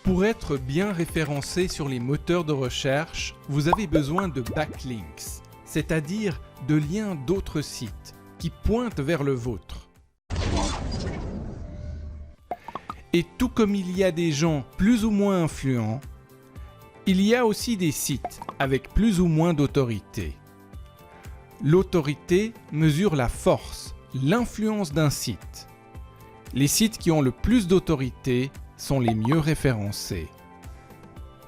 Pour être bien référencé sur les moteurs de recherche, vous avez besoin de backlinks, c'est-à-dire de liens d'autres sites qui pointent vers le vôtre. Et tout comme il y a des gens plus ou moins influents, il y a aussi des sites avec plus ou moins d'autorité. L'autorité mesure la force, l'influence d'un site. Les sites qui ont le plus d'autorité sont les mieux référencés.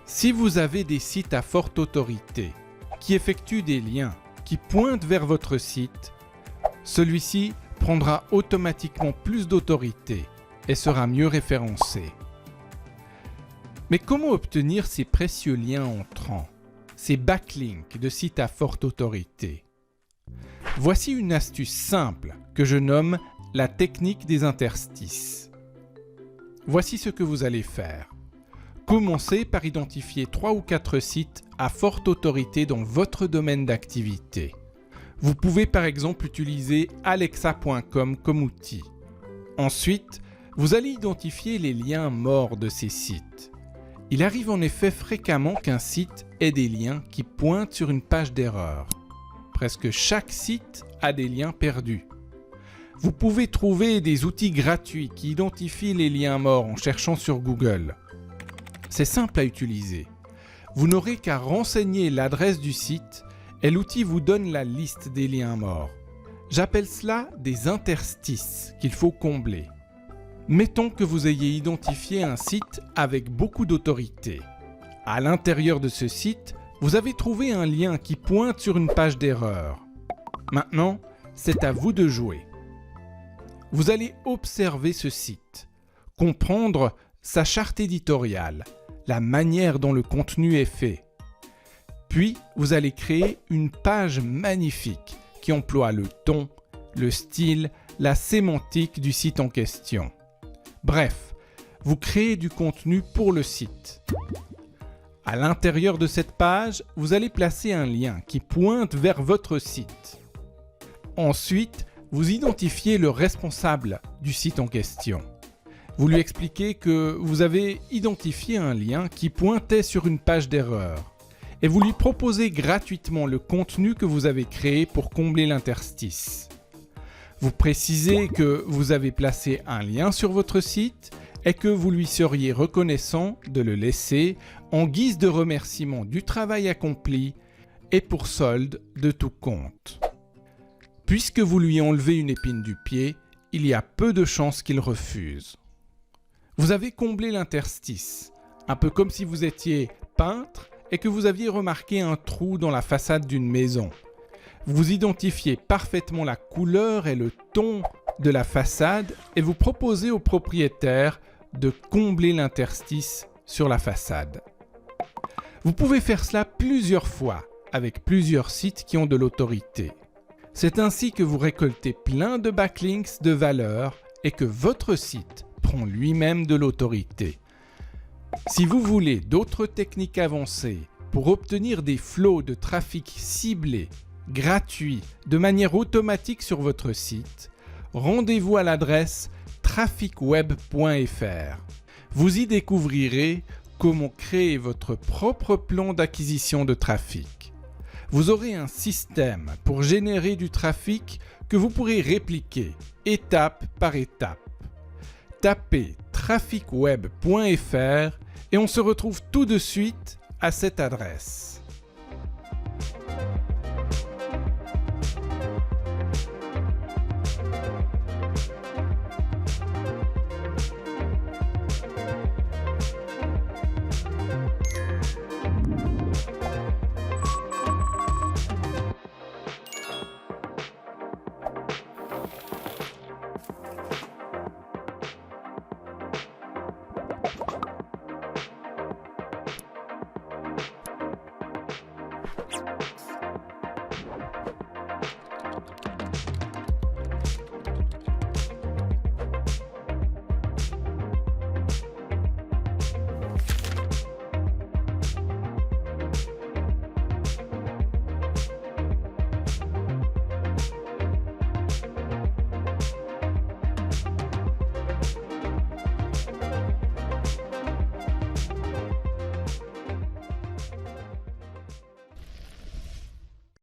Si vous avez des sites à forte autorité, qui effectuent des liens, qui pointent vers votre site, celui-ci prendra automatiquement plus d'autorité et sera mieux référencé. Mais comment obtenir ces précieux liens entrants, ces backlinks de sites à forte autorité? Voici une astuce simple que je nomme la technique des interstices. Voici ce que vous allez faire. Commencez par identifier 3 ou 4 sites à forte autorité dans votre domaine d'activité. Vous pouvez par exemple utiliser alexa.com comme outil. Ensuite, vous allez identifier les liens morts de ces sites. Il arrive en effet fréquemment qu'un site ait des liens qui pointent sur une page d'erreur. Presque chaque site a des liens perdus. Vous pouvez trouver des outils gratuits qui identifient les liens morts en cherchant sur Google. C'est simple à utiliser. Vous n'aurez qu'à renseigner l'adresse du site et l'outil vous donne la liste des liens morts. J'appelle cela des interstices qu'il faut combler. Mettons que vous ayez identifié un site avec beaucoup d'autorité. À l'intérieur de ce site, vous avez trouvé un lien qui pointe sur une page d'erreur. Maintenant, c'est à vous de jouer. Vous allez observer ce site, comprendre sa charte éditoriale, la manière dont le contenu est fait. Puis, vous allez créer une page magnifique qui emploie le ton, le style, la sémantique du site en question. Bref, vous créez du contenu pour le site. À l'intérieur de cette page, vous allez placer un lien qui pointe vers votre site. Ensuite, vous identifiez le responsable du site en question. Vous lui expliquez que vous avez identifié un lien qui pointait sur une page d'erreur et vous lui proposez gratuitement le contenu que vous avez créé pour combler l'interstice. Vous précisez que vous avez placé un lien sur votre site et que vous lui seriez reconnaissant de le laisser en guise de remerciement du travail accompli et pour solde de tout compte. Puisque vous lui enlevez une épine du pied, il y a peu de chances qu'il refuse. Vous avez comblé l'interstice, un peu comme si vous étiez peintre et que vous aviez remarqué un trou dans la façade d'une maison. Vous identifiez parfaitement la couleur et le ton de la façade et vous proposez au propriétaire de combler l'interstice sur la façade. Vous pouvez faire cela plusieurs fois avec plusieurs sites qui ont de l'autorité. C'est ainsi que vous récoltez plein de backlinks de valeur et que votre site prend lui-même de l'autorité. Si vous voulez d'autres techniques avancées pour obtenir des flows de trafic ciblés, gratuits, de manière automatique sur votre site, rendez-vous à l'adresse traficweb.fr. Vous y découvrirez comment créer votre propre plan d'acquisition de trafic. Vous aurez un système pour générer du trafic que vous pourrez répliquer étape par étape. Tapez traficweb.fr et on se retrouve tout de suite à cette adresse.